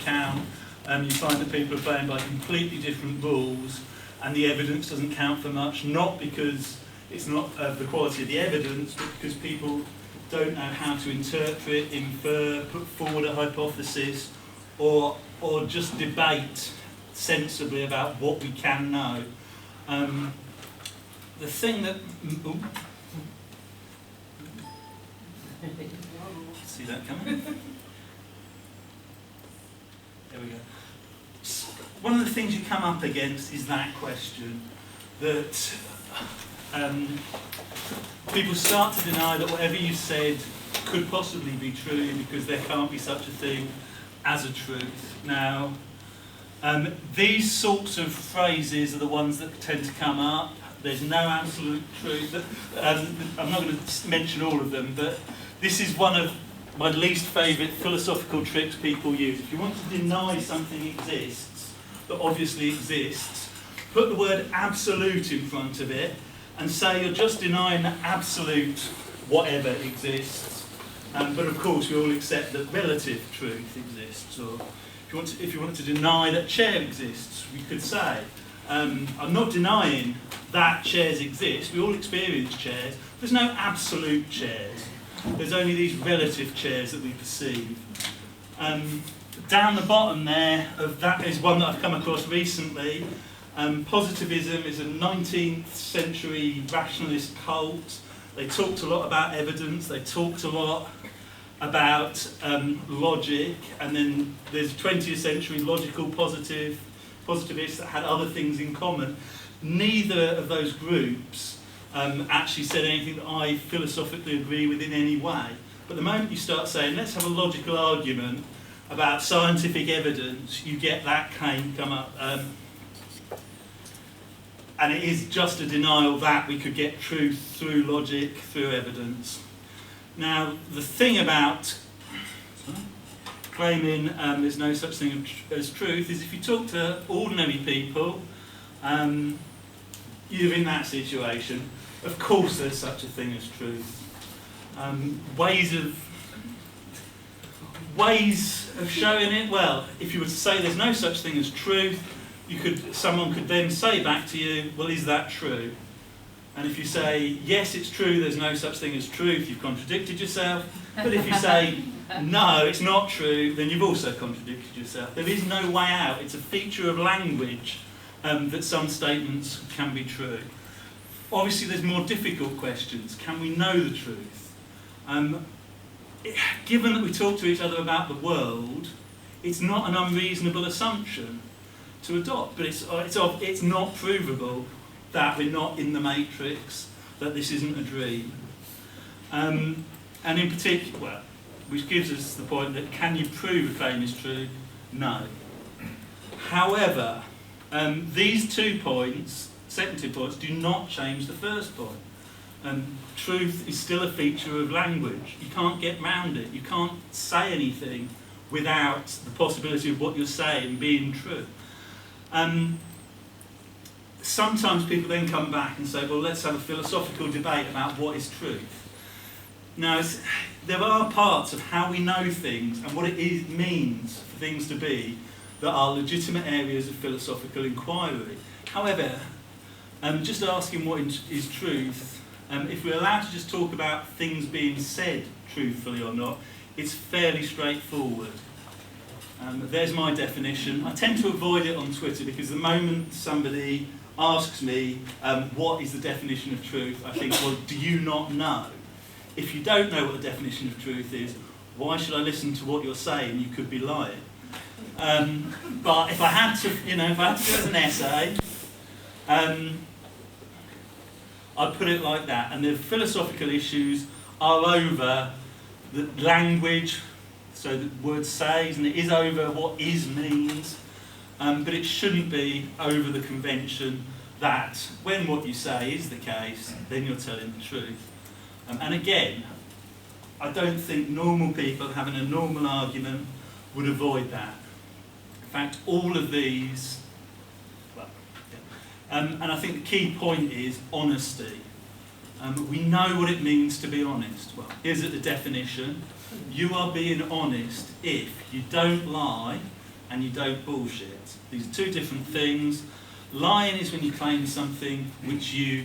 count, you find that people are playing by completely different rules, and the evidence doesn't count for much, not because it's not the quality of the evidence, but because people don't know how to interpret, infer, put forward a hypothesis, or just debate sensibly about what we can know. The thing that... See that coming? There we go. One of the things you come up against is that question, that people start to deny that whatever you said could possibly be true because there can't be such a thing as a truth. Now, these sorts of phrases are the ones that tend to come up. There's no absolute truth. I'm not going to mention all of them, but this is one of my least favourite philosophical tricks people use. If you want to deny something exists, that obviously exists, put the word absolute in front of it and say you're just denying that absolute whatever exists. But of course we all accept that relative truth exists. Or if you want to deny that chair exists, we could say, I'm not denying that chairs exist. We all experience chairs. There's no absolute chairs. There's only these relative chairs that we perceive. Down the bottom there, of that is one that I've come across recently. Positivism is a 19th century rationalist cult. They talked a lot about evidence. They talked a lot about logic. And then there's 20th century logical positivists that had other things in common. Neither of those groups actually said anything that I philosophically agree with in any way. But the moment you start saying, let's have a logical argument about scientific evidence, you get that claim come up. And it is just a denial that we could get truth through logic, through evidence. Now, the thing about claiming there's no such thing as truth is if you talk to ordinary people, you're in that situation. Of course there's such a thing as truth. Ways of showing it, well, if you were to say there's no such thing as truth, someone could then say back to you, well, is that true? And if you say, yes, it's true, there's no such thing as truth, you've contradicted yourself. But if you say, no, it's not true, then you've also contradicted yourself. There is no way out. It's a feature of language that some statements can be true. Obviously, there's more difficult questions. Can we know the truth? Given that we talk to each other about the world, it's not an unreasonable assumption to adopt, but it's not provable that we're not in the matrix, that this isn't a dream. And in particular, well, which gives us the point that can you prove a claim is true? No. However, these 2 points, second 2 points, do not change the first point. Truth is still a feature of language. You can't get round it. You can't say anything without the possibility of what you're saying being true. Sometimes people then come back and say, well, let's have a philosophical debate about what is truth. Now, there are parts of how we know things and what it means for things to be that are legitimate areas of philosophical inquiry. However, just asking what is truth, if we're allowed to just talk about things being said truthfully or not, it's fairly straightforward. There's my definition. I tend to avoid it on Twitter because the moment somebody asks me what is the definition of truth, I think, well, do you not know? If you don't know what the definition of truth is, why should I listen to what you're saying? You could be lying. But if I had to, if I had to do it as an essay, I'd put it like that. And the philosophical issues are over the language, so the word says, and it is over what is means, but it shouldn't be over the convention that when what you say is the case, then you're telling the truth. And again, I don't think normal people having a normal argument would avoid that. In fact, all of these, and I think the key point is honesty. We know what it means to be honest. Well, here's the definition. You are being honest if you don't lie, and you don't bullshit. These are two different things. Lying is when you claim something which you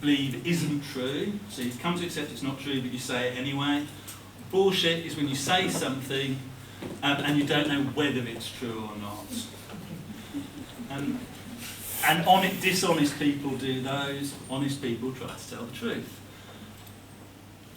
believe isn't true, so you've come to accept it's not true, but you say it anyway. Bullshit is when you say something and you don't know whether it's true or not. And dishonest people do those. Honest people try to tell the truth.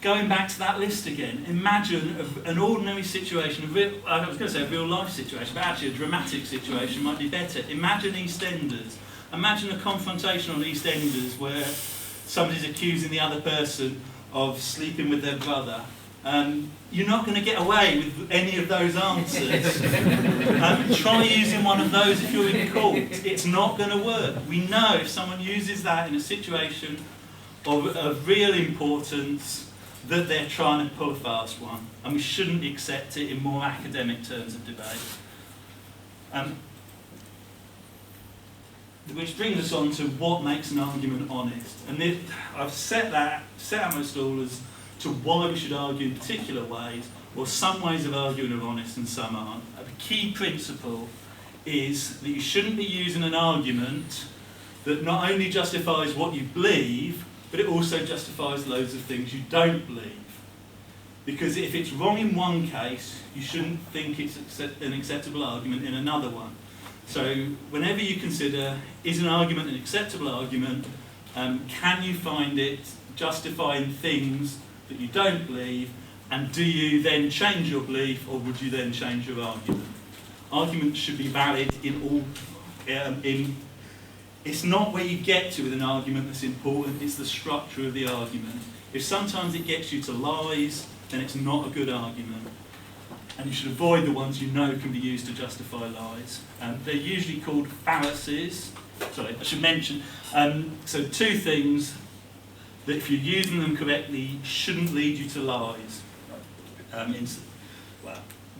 Going back to that list again, imagine an ordinary situation, I was going to say a real life situation, but actually a dramatic situation might be better. Imagine EastEnders. Imagine a confrontation on EastEnders where somebody's accusing the other person of sleeping with their brother. You're not going to get away with any of those answers. Try using one of those if you're in court. It's not going to work. We know if someone uses that in a situation of real importance, that they're trying to pull a fast one, and we shouldn't accept it in more academic terms of debate. Which brings us on to what makes an argument honest. And I've set out my stall as to why we should argue in particular ways, or some ways of arguing are honest and some aren't. The key principle is that you shouldn't be using an argument that not only justifies what you believe, but it also justifies loads of things you don't believe. Because if it's wrong in one case, you shouldn't think it's an acceptable argument in another one. So whenever you consider, is an argument an acceptable argument, can you find it justifying things that you don't believe, and do you then change your belief, or would you then change your argument? Arguments should be valid in all, it's not where you get to with an argument that's important, it's the structure of the argument. If sometimes it gets you to lies, then it's not a good argument. And you should avoid the ones you know can be used to justify lies. They're usually called fallacies. Sorry, I should mention. So two things that if you're using them correctly shouldn't lead you to lies,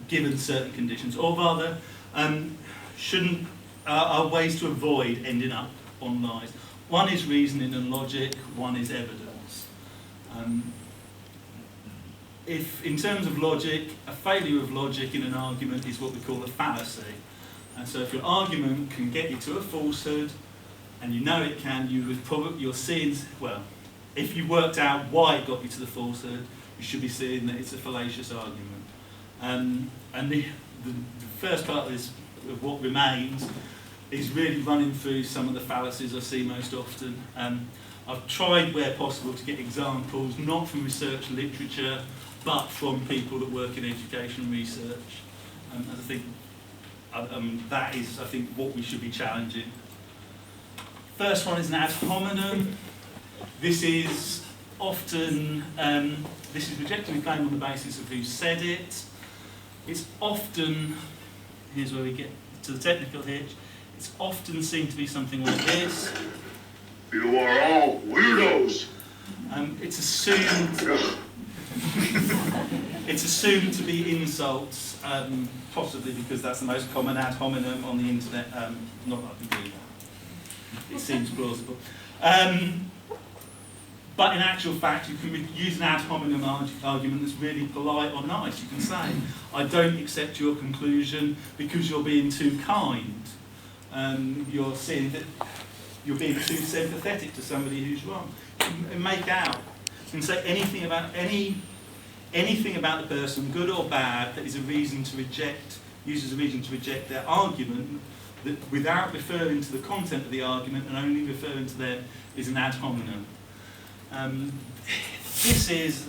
given certain conditions, or rather are ways to avoid ending up on lies. One is reasoning and logic, one is evidence. If, in terms of logic, a failure of logic in an argument is what we call a fallacy. And so if your argument can get you to a falsehood, and you know it can, you're seeing, well, if you worked out why it got you to the falsehood, you should be seeing that it's a fallacious argument. And the first part of what remains is really running through some of the fallacies I see most often. I've tried where possible to get examples, not from research literature, but from people that work in education research. And I think that is, I think, what we should be challenging. First one is an ad hominem. This is often, this is rejecting a claim on the basis of who said it. It's often, here's where we get to the technical hitch, it's often seen to be something like this. You are all weirdos. It's assumed to be insults, possibly because that's the most common ad hominem on the internet. Not that I can do that. It seems plausible. But in actual fact, you can use an ad hominem argument that's really polite or nice. You can say, I don't accept your conclusion because you're being too kind. You're saying that you're being too sympathetic to somebody who's wrong. You can make out. You can say anything about the person, good or bad, that is a reason to reject, uses a reason to reject their argument, that without referring to the content of the argument and only referring to them, is an ad hominem. This is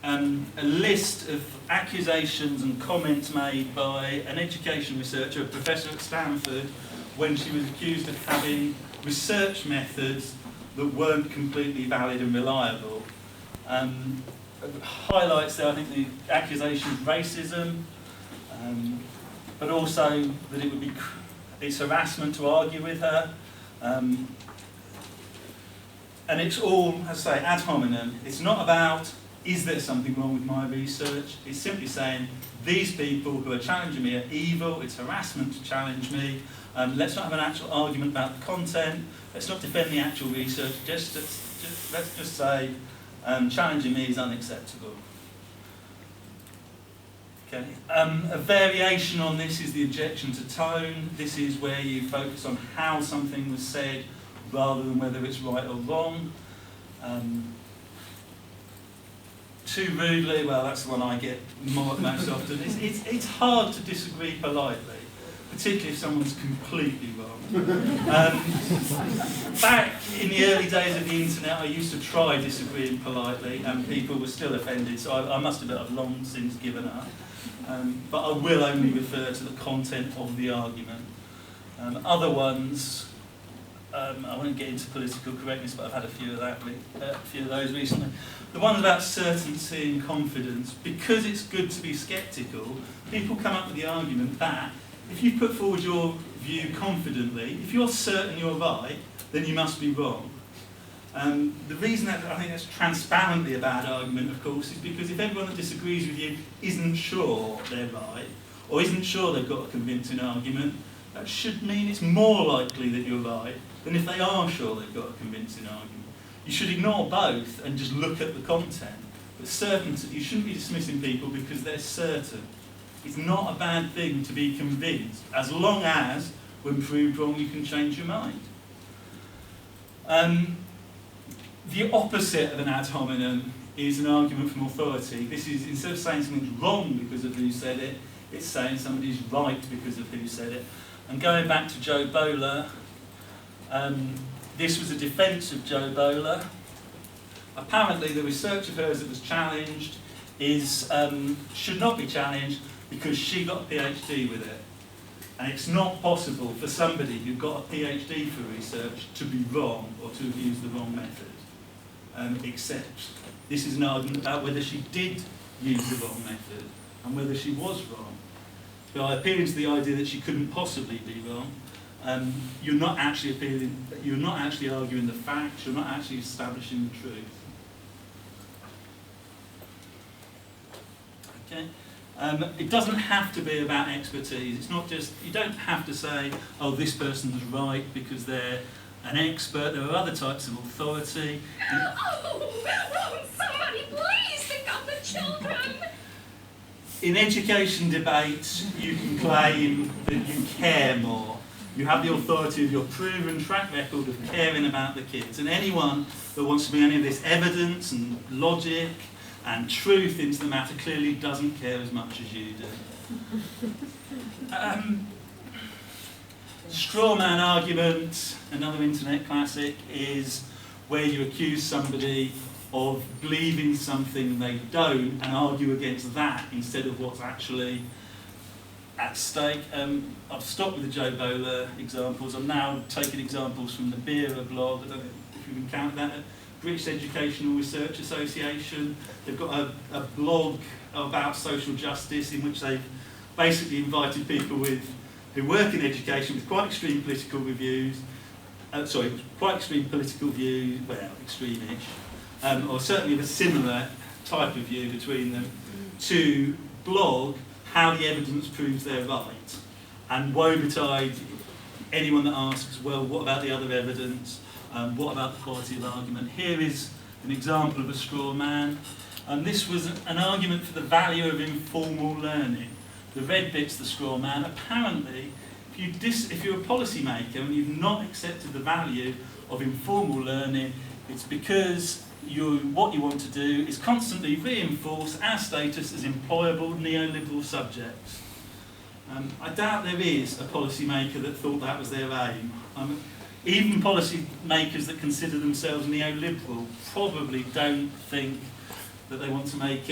a list of accusations and comments made by an education researcher, a professor at Stanford, when she was accused of having research methods that weren't completely valid and reliable. Highlights there, I think, the accusation of racism, but also that it's harassment to argue with her. And it's all, as I say, ad hominem. It's not about, is there something wrong with my research? It's simply saying, these people who are challenging me are evil, it's harassment to challenge me. Let's not have an actual argument about the content. Let's not defend the actual research. Let's just say, challenging me is unacceptable. Okay. A variation on this is the objection to tone. This is where you focus on how something was said rather than whether it's right or wrong. Too rudely, well, that's the one I get most often. It's hard to disagree politely, particularly if someone's completely wrong. Back in the early days of the internet, I used to try disagreeing politely, and people were still offended, so I must have long since given up. But I will only refer to the content of the argument. Other ones, I won't get into political correctness, but I've had a few of those recently. The one about certainty and confidence, because it's good to be sceptical, people come up with the argument that if you put forward your view confidently, if you're certain you're right, then you must be wrong. The reason that I think that's transparently a bad argument, of course, is because if everyone that disagrees with you isn't sure they're right, or isn't sure they've got a convincing argument, that should mean it's more likely that you're right than if they are sure they've got a convincing argument. You should ignore both and just look at the content. But certainty, you shouldn't be dismissing people because they're certain. It's not a bad thing to be convinced, as long as, when proved wrong, you can change your mind. The opposite of an ad hominem is an argument from authority. This is, instead of saying something's wrong because of who said it, it's saying somebody's right because of who said it. And going back to Joe Bowler, this was a defence of Joe Bowler. Apparently the research of hers that was challenged should not be challenged because she got a PhD with it. And it's not possible for somebody who got a PhD for research to be wrong or to have used the wrong method. Except this is an argument about whether she did use the wrong method and whether she was wrong. By appealing to the idea that she couldn't possibly be wrong, you're not actually arguing the facts, you're not actually establishing the truth. Okay? It doesn't have to be about expertise. It's not just, you don't have to say, oh, this person's right because they're an expert. There are other types of authority. Oh, somebody please pick up the children. In education debates, you can claim that you care more. You have the authority of your proven track record of caring about the kids. And anyone that wants to bring any of this evidence and logic and truth into the matter clearly doesn't care as much as you do. Straw man argument, another internet classic, is where you accuse somebody of believing something they don't and argue against that instead of what's actually at stake. I've stopped with the Joe Bowler examples. I'm now taking examples from the Vera Blog. I don't know if you've encountered that. British Educational Research Association. They've got a blog about social justice in which they've basically invited people who work in education with quite extreme political views, quite extreme political views, well, extreme-ish, or certainly of a similar type of view between them, to blog how the evidence proves they're right, and woe betide anyone that asks, well, what about the other evidence? What about the quality of argument? Here is an example of a straw man. This was an argument for the value of informal learning. The red bit's the straw man. Apparently, if you're a policy maker and you've not accepted the value of informal learning, it's because what you want to do is constantly reinforce our status as employable neoliberal subjects. I doubt there is a policy maker that thought that was their aim. Even policy makers that consider themselves neoliberal probably don't think that they want to make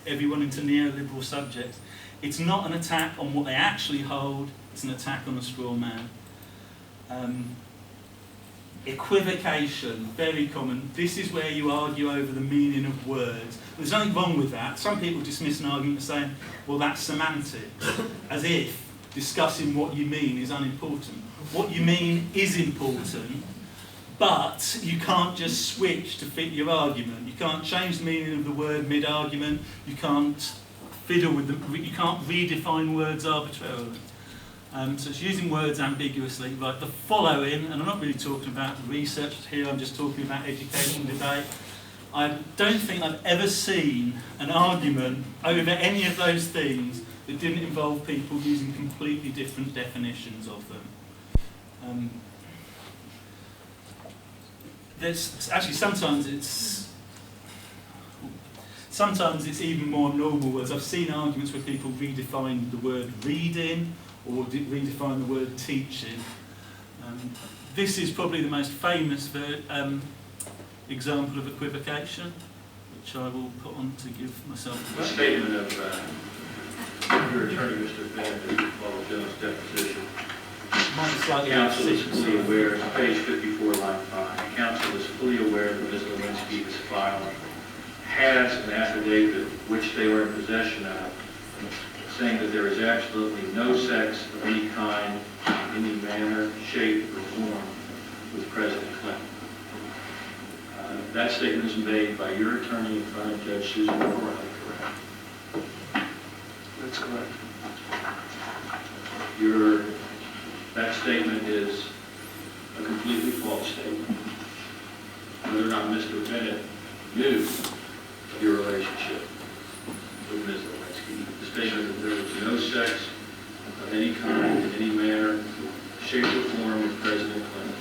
everyone into neoliberal subjects. It's not an attack on what they actually hold, it's an attack on a straw man. Equivocation, very common. This is where you argue over the meaning of words. There's nothing wrong with that. Some people dismiss an argument saying, well, that's semantics, as if discussing what you mean is unimportant. What you mean is important, but you can't just switch to fit your argument. You can't change the meaning of the word mid-argument. You can't fiddle with you can't redefine words arbitrarily. So it's using words ambiguously. Like the following, and I'm not really talking about the research here, I'm just talking about education debate. I don't think I've ever seen an argument over any of those things that didn't involve people using completely different definitions of them. There's actually sometimes it's even more normal, as I've seen arguments where people redefine the word reading or redefine the word teaching. This is probably the most famous example of equivocation, which I will put on to give myself a The statement of your attorney, Mr. Bennett, Paul Jones' deposition. Counsel is fully aware, page 54, line 5. Counsel is fully aware that Ms. Lewinsky has an affidavit which they were in possession of, saying that there is absolutely no sex of any kind, in any manner, shape, or form with President Clinton. That statement is made by your attorney in front of Judge Susan Moore, correct? That's correct. That statement is a completely false statement. Whether or not Mr. Bennett knew of your relationship with Ms. Lewinsky, the statement that there was no sex of any kind, in any manner, shape, or form with President Clinton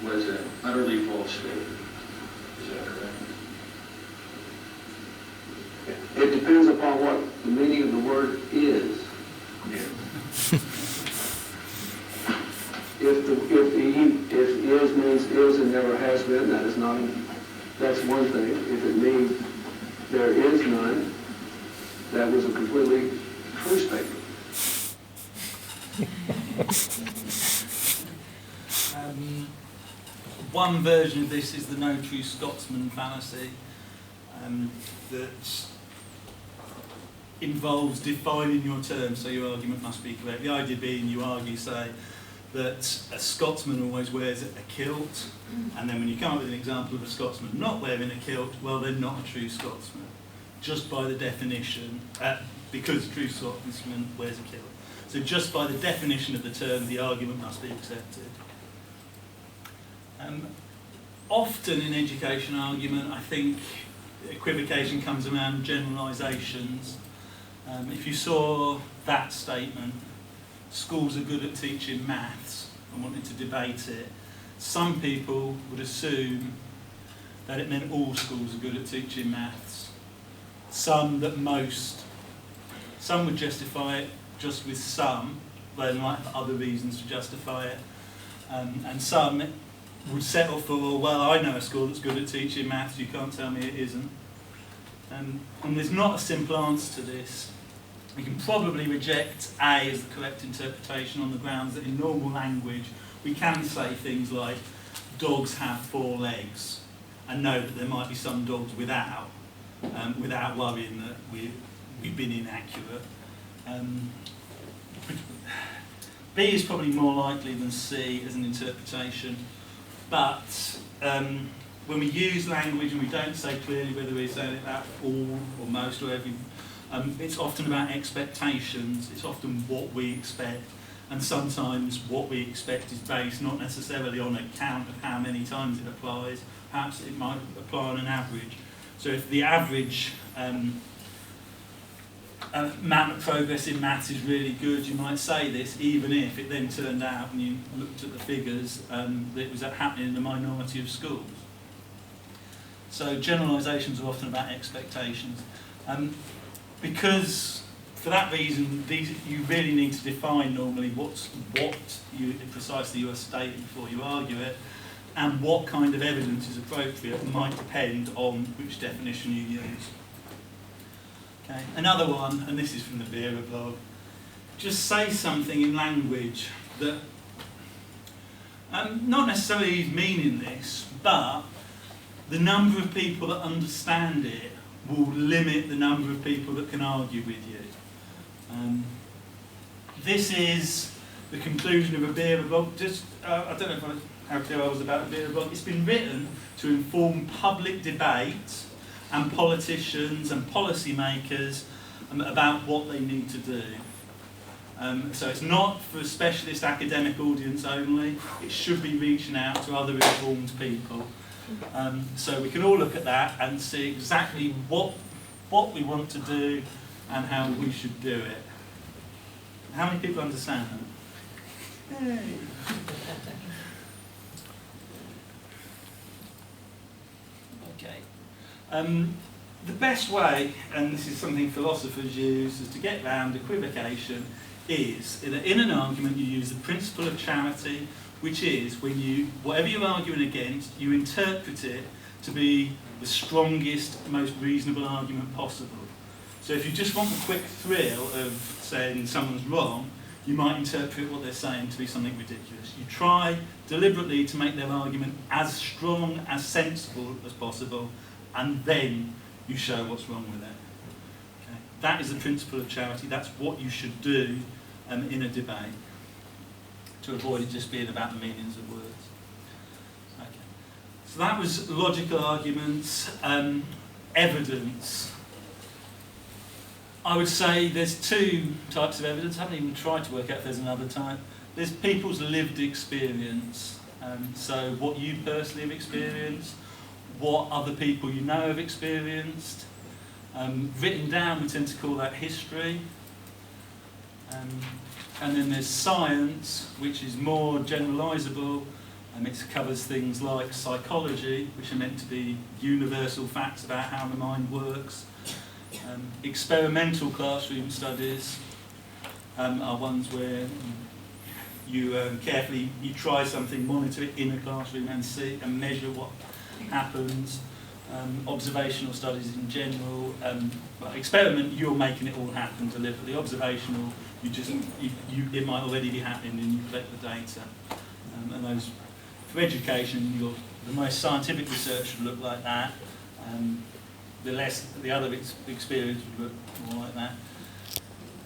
was an utterly false statement. Is that correct? It depends upon what the meaning of the word is. If is means is and never has been, that's one thing. If it means there is none, that was a completely true statement. One version of this is the no true Scotsman fallacy that involves defining your terms so your argument must be correct. The idea being you argue, say, that a Scotsman always wears a kilt, and then when you come up with an example of a Scotsman not wearing a kilt, well, they're not a true Scotsman, just by the definition, because a true Scotsman wears a kilt. So just by the definition of the term, the argument must be accepted. Often in education argument, I think equivocation comes around generalisations. If you saw that statement, schools are good at teaching maths, and wanted to debate it, some people would assume that it meant all schools are good at teaching maths. Some would justify it just with some, they might have other reasons to justify it, and some would settle for, well, I know a school that's good at teaching maths, you can't tell me it isn't. And there's not a simple answer to this. You can probably reject A as the correct interpretation on the grounds that in normal language we can say things like dogs have 4 legs, and know that there might be some dogs without worrying that we've been inaccurate. B is probably more likely than C as an interpretation, but when we use language and we don't say clearly whether we're saying it about all or most or every, it's often about expectations, it's often what we expect, and sometimes what we expect is based not necessarily on a count of how many times it applies, perhaps it might apply on an average. So if the average amount of progress in maths is really good, you might say this, even if it then turned out, when you looked at the figures, that it was happening in a minority of schools. So generalisations are often about expectations. Because for that reason, you really need to define normally what precisely you are stating before you argue it, and what kind of evidence is appropriate might depend on which definition you use. Okay. Another one, and this is from the Vera Blog, just say something in language that, not necessarily meaning this, but the number of people that understand it will limit the number of people that can argue with you. This is the conclusion of a Vera Blog. I don't know how clear I was about the Vera Blog. It's been written to inform public debate and politicians and policymakers about what they need to do. So it's not for a specialist academic audience only. It should be reaching out to other informed people. So we can all look at that and see exactly what we want to do and how we should do it. How many people understand that? Yay. Okay. The best way, and this is something philosophers use, is to get round equivocation is, in an argument you use the principle of charity, which is when you, whatever you're arguing against, you interpret it to be the strongest, most reasonable argument possible. So if you just want the quick thrill of saying someone's wrong, you might interpret what they're saying to be something ridiculous. You try deliberately to make their argument as strong, as sensible as possible, and then you show what's wrong with it. Okay. That is the principle of charity. That's what you should do in a debate, to avoid it just being about the meanings of words. Okay. So that was logical arguments. Evidence. I would say there's two types of evidence. I haven't even tried to work out if there's another type. There's people's lived experience. So what you personally have experienced, what other people you know have experienced. Written down, we tend to call that history. And then there's science, which is more generalisable. It covers things like psychology, which are meant to be universal facts about how the mind works. Experimental classroom studies are ones where you carefully try something, monitor it in a classroom and see and measure what happens. Observational studies in general. Experiment, you're making it all happen deliberately. Observational, it might already be happening and you collect the data. And those, for education, the most scientific research should look like that. The other experience would look more like that.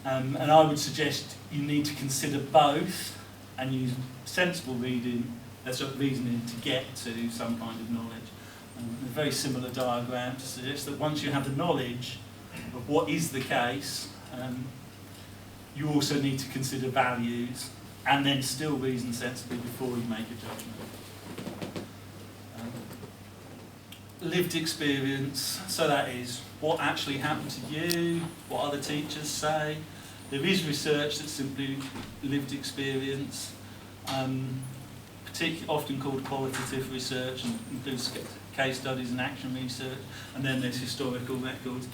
And I would suggest you need to consider both and use sensible reasoning to get to some kind of knowledge. A very similar diagram to suggest that once you have the knowledge of what is the case, you also need to consider values and then still reason sensibly before you make a judgment. Lived experience, so that is what actually happened to you, what other teachers say. There is research that's simply lived experience, often called qualitative research, and includes case studies and action research, and then there's historical records.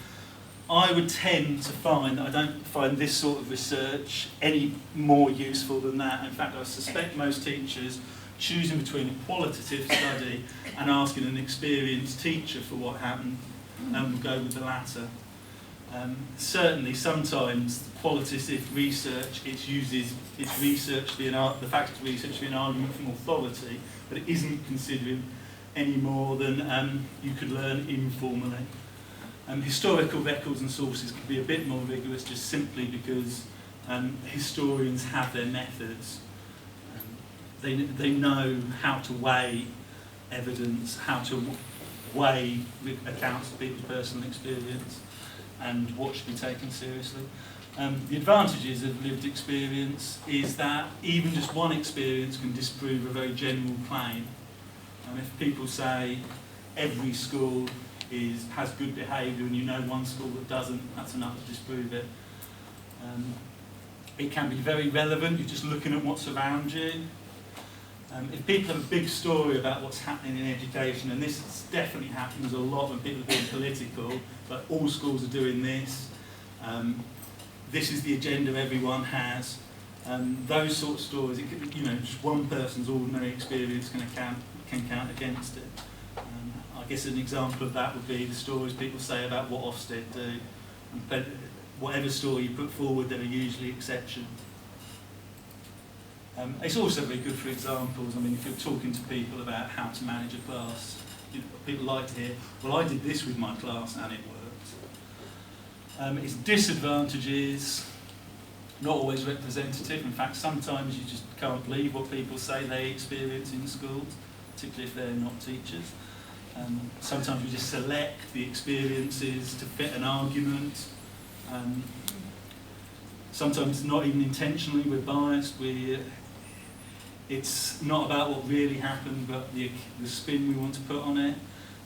I would tend to find that I don't find this sort of research any more useful than that. In fact, I suspect most teachers choosing between a qualitative study and asking an experienced teacher for what happened would go with the latter. Certainly, sometimes qualitative research, the fact of research to be an argument from authority, but it isn't considering any more than you could learn informally. Historical records and sources could be a bit more rigorous just simply because historians have their methods. They know how to weigh evidence, how to weigh accounts of people's personal experience and what should be taken seriously. The advantages of lived experience is that even just one experience can disprove a very general claim. If people say every school has good behaviour and you know one school that doesn't, that's enough to disprove it. It can be very relevant, you're just looking at what's around you. If people have a big story about what's happening in education, and this definitely happens a lot when people are being political, but all schools are doing this, this is the agenda everyone has, those sort of stories, it could, just one person's ordinary experience can count against it. I guess an example of that would be the stories people say about what Ofsted do. But whatever story you put forward, there are usually exceptions. It's also very good for examples. If you're talking to people about how to manage a class, people like to hear, well, I did this with my class and it worked. Its disadvantages, not always representative. In fact, sometimes you just can't believe what people say they experience in schools, particularly if they're not teachers. Sometimes we just select the experiences to fit an argument. Sometimes not even intentionally, we're biased. It's not about what really happened, but the spin we want to put on it.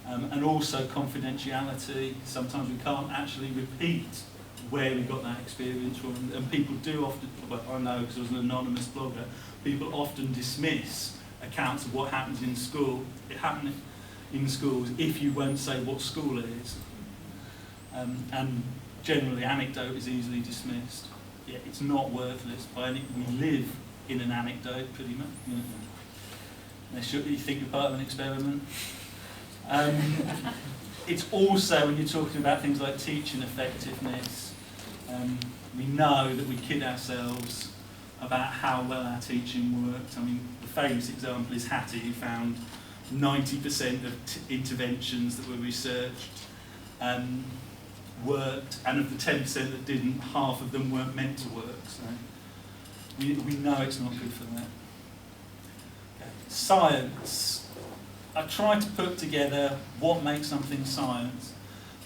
And also confidentiality. Sometimes we can't actually repeat where we got that experience from. And people do often, well, I know because I was an anonymous blogger, people often dismiss accounts of what happens in school. It happened in schools if you won't say what school it is. And generally anecdote is easily dismissed. Yeah, it's not worthless. We live in an anecdote pretty much. You know. You think you're part of an experiment. It's also, when you're talking about things like teaching effectiveness, we know that we kid ourselves about how well our teaching worked. I mean, the famous example is Hattie, who found 90% of interventions that were researched worked, and of the 10% that didn't, half of them weren't meant to work. So we know it's not good for that. Okay. Science. I try to put together what makes something science.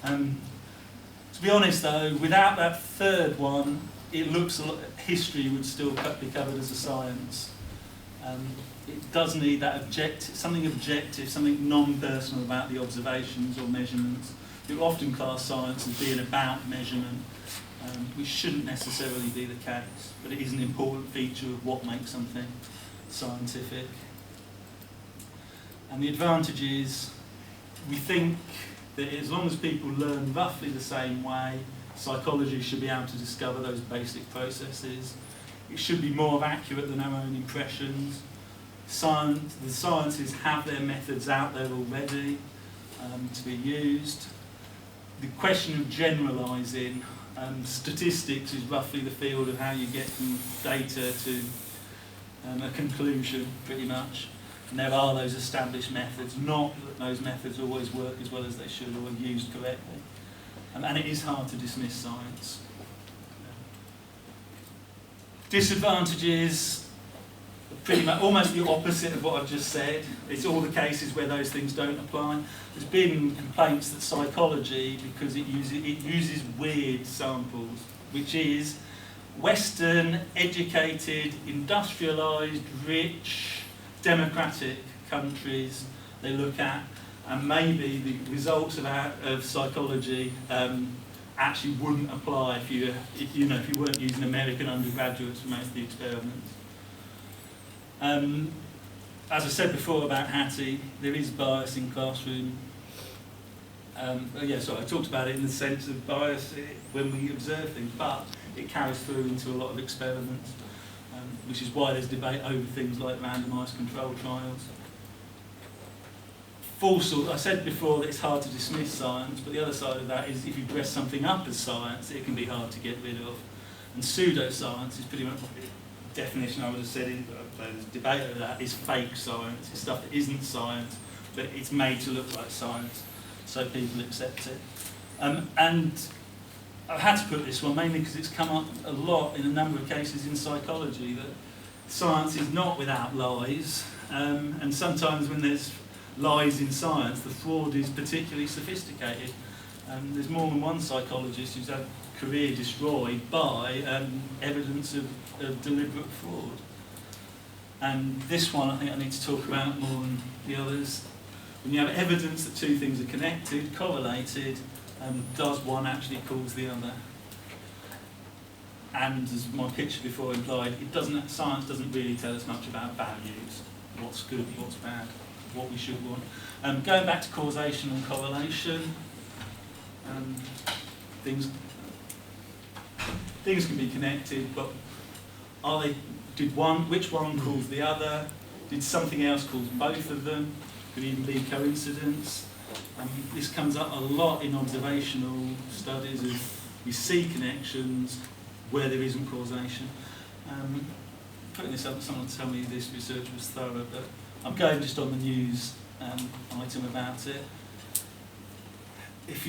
To be honest though, without that third one, it looks history would still be covered as a science. It does need that objective, something non-personal about the observations or measurements. You often class science as being about measurement, which shouldn't necessarily be the case, but it is an important feature of what makes something scientific. And the advantage is, we think that as long as people learn roughly the same way, psychology should be able to discover those basic processes. It should be more accurate than our own impressions. The sciences have their methods out there already to be used. The question of generalising, statistics is roughly the field of how you get from data to a conclusion, pretty much. And there are those established methods, not that those methods always work as well as they should or are used correctly. And it is hard to dismiss science. Disadvantages, pretty much almost the opposite of what I've just said. It's all the cases where those things don't apply. There's been complaints that psychology, because it uses weird samples, which is Western, educated, industrialised, rich, democratic countries they look at, and maybe the results of psychology actually wouldn't apply if you weren't using American undergraduates for most of the experiments. As I said before about Hattie, there is bias in classroom. I talked about it in the sense of bias when we observe things, but it carries through into a lot of experiments. Which is why there's debate over things like randomised controlled trials. I said before that it's hard to dismiss science, but the other side of that is if you dress something up as science, it can be hard to get rid of. And pseudoscience is pretty much the definition I would have said, there's debate over that, is fake science. It's stuff that isn't science, but it's made to look like science, so people accept it. And I've had to put this one mainly because it's come up a lot in a number of cases in psychology that science is not without lies, and sometimes when there's lies in science, the fraud is particularly sophisticated. There's more than one psychologist who's had a career destroyed by evidence of deliberate fraud. And this one I think I need to talk about more than the others. When you have evidence that two things are connected, correlated, does one actually cause the other? And as my picture before implied, science doesn't really tell us much about values, what's good, what's bad, what we should want. Going back to causation and correlation, things can be connected, but which one caused the other? Did something else cause both of them? Could even be coincidence. This comes up a lot in observational studies. We see connections where there isn't causation. Putting this up, someone tell me this research was thorough, but I'm going just on the news item about it. As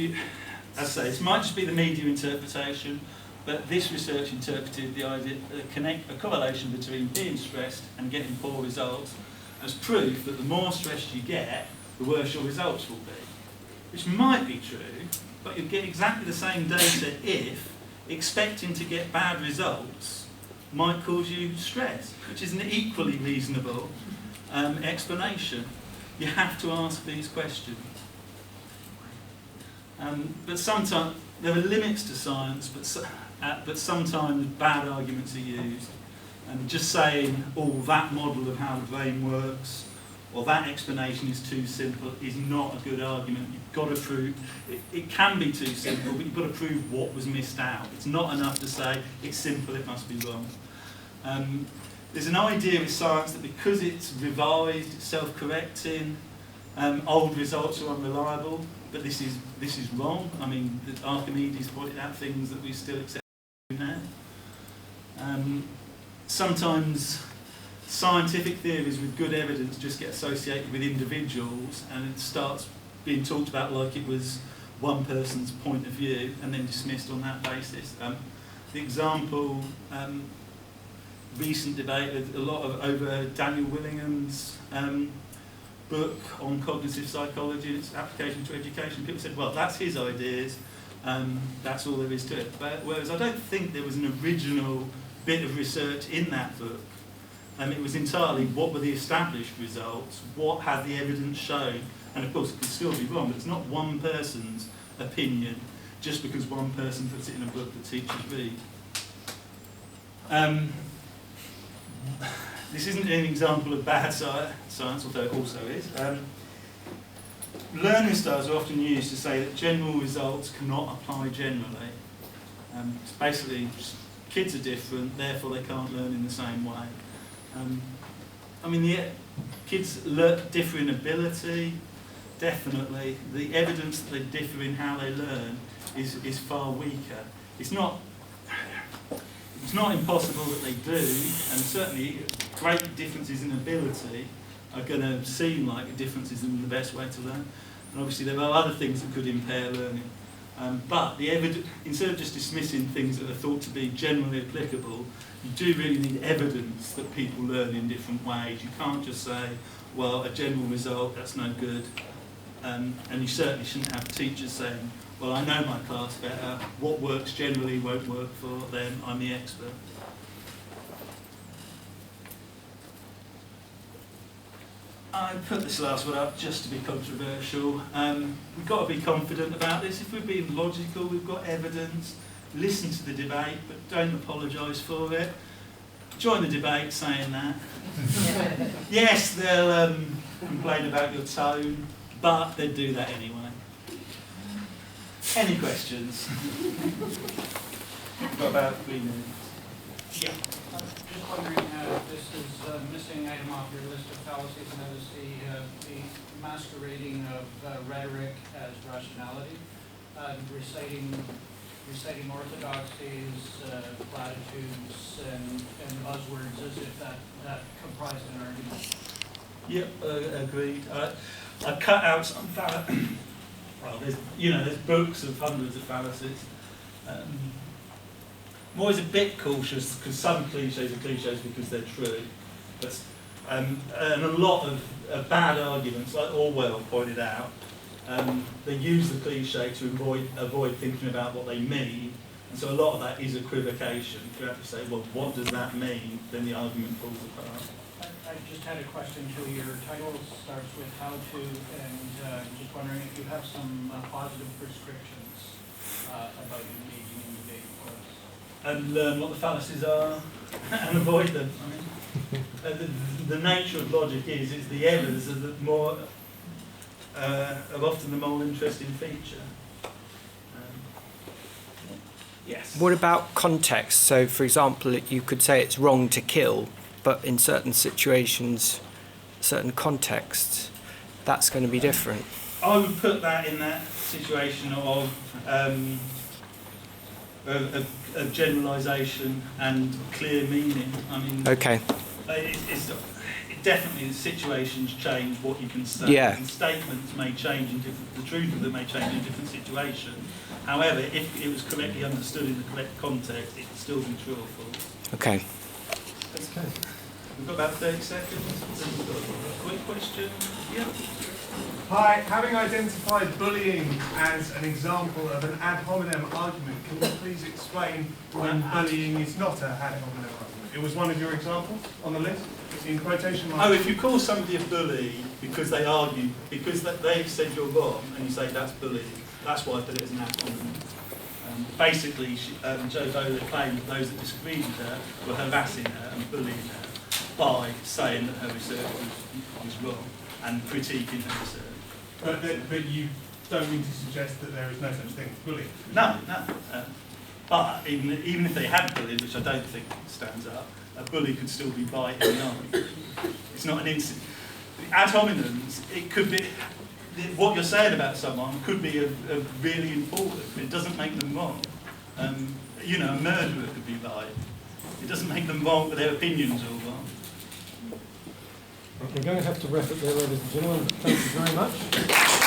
I say, this might just be the media interpretation, but this research interpreted the idea a correlation between being stressed and getting poor results as proof that the more stressed you get, the worse your results will be. Which might be true, but you'll get exactly the same data if expecting to get bad results might cause you stress, which is an equally reasonable explanation. You have to ask these questions. But sometimes there are limits to science, but sometimes bad arguments are used. And just saying, oh, that model of how the brain works, or that explanation is too simple, is not a good argument. You've got to prove, it can be too simple, but you've got to prove what was missed out. It's not enough to say, it's simple, it must be wrong. There's an idea with science that because it's revised, it's self-correcting, old results are unreliable, but this is wrong. I mean, Archimedes pointed out things that we still accept now. Sometimes scientific theories with good evidence just get associated with individuals, and it starts being talked about like it was one person's point of view and then dismissed on that basis. The example, recent debate a lot over Daniel Willingham's book on cognitive psychology and its application to education. People said, well, that's his ideas, that's all there is to it. But, whereas I don't think there was an original bit of research in that book. It was entirely what were the established results, what had the evidence shown, and of course it can still be wrong, but it's not one person's opinion just because one person puts it in a book that teachers read. This isn't an example of bad science, although it also is. Learning styles are often used to say that general results cannot apply generally. It's basically kids are different, therefore they can't learn in the same way. I mean, the kids differ in ability, definitely. The evidence that they differ in how they learn is far weaker. It's not impossible that they do, and certainly great differences in ability are going to seem like differences in the best way to learn. And obviously there are other things that could impair learning. But the instead of just dismissing things that are thought to be generally applicable, you do really need evidence that people learn in different ways. You can't just say, well, a general result, that's no good. And you certainly shouldn't have teachers saying, well, I know my class better, what works generally won't work for them, I'm the expert. I put this last one up just to be controversial. We've got to be confident about this. If we're being logical, we've got evidence, listen to the debate, but don't apologise for it. Join the debate saying that. Yes, they'll complain about your tone, but they'd do that anyway. Any questions? We've got about 3 minutes. Yeah. Just wondering, this is missing item off your list of fallacies, and that is the masquerading of rhetoric as rationality, reciting orthodoxies, platitudes, and buzzwords as if that comprised an argument. Yep, agreed. I cut out some fallacies. Well, there's books of hundreds of fallacies. I'm always a bit cautious because some cliches are cliches because they're true. But, and a lot of bad arguments, like Orwell pointed out, they use the cliche to avoid thinking about what they mean. And so a lot of that is equivocation. If you have to say, well, what does that mean? Then the argument falls apart. I just had a question too. Your title starts with how to, and just wondering if you have some positive prescriptions about engaging in debate for us. And learn what the fallacies are and avoid them. I mean, the nature of logic is the errors are are often the more interesting feature. Yes. What about context? So, for example, you could say it's wrong to kill, but in certain situations, certain contexts, that's going to be different. I would put that in that situation of generalisation and clear meaning. I mean, okay. Definitely the situations change what you can say. Yeah. And statements may change the truth of them may change in different situations. However, if it was correctly understood in the correct context, it would still be true or false. Okay. Okay. We've got about 30 seconds. We've got a quick question. Yeah. Hi, having identified bullying as an example of an ad hominem argument, can you please explain when bullying is not an ad hominem argument? It was one of your examples on the list, in quotation marks. Oh, if you call somebody a bully because they argue, because they've said you're wrong, and you say that's bullying, that's why I put it as an acronym. Basically, Jo Bowler claimed that those that disagreed with her were harassing her and bullying her by saying that her research was wrong and critiquing her research. But you don't mean to suggest that there is no such thing as bullying? No. But even if they had bullied, which I don't think stands up, a bully could still be biting the eye. It's not an incident. Ad hominems, it could be, what you're saying about someone could be a really important, but it doesn't make them wrong. You know, a murderer could be right. It doesn't make them wrong, but their opinions are wrong. We're going to have to wrap it there, ladies and gentlemen. Thank you very much.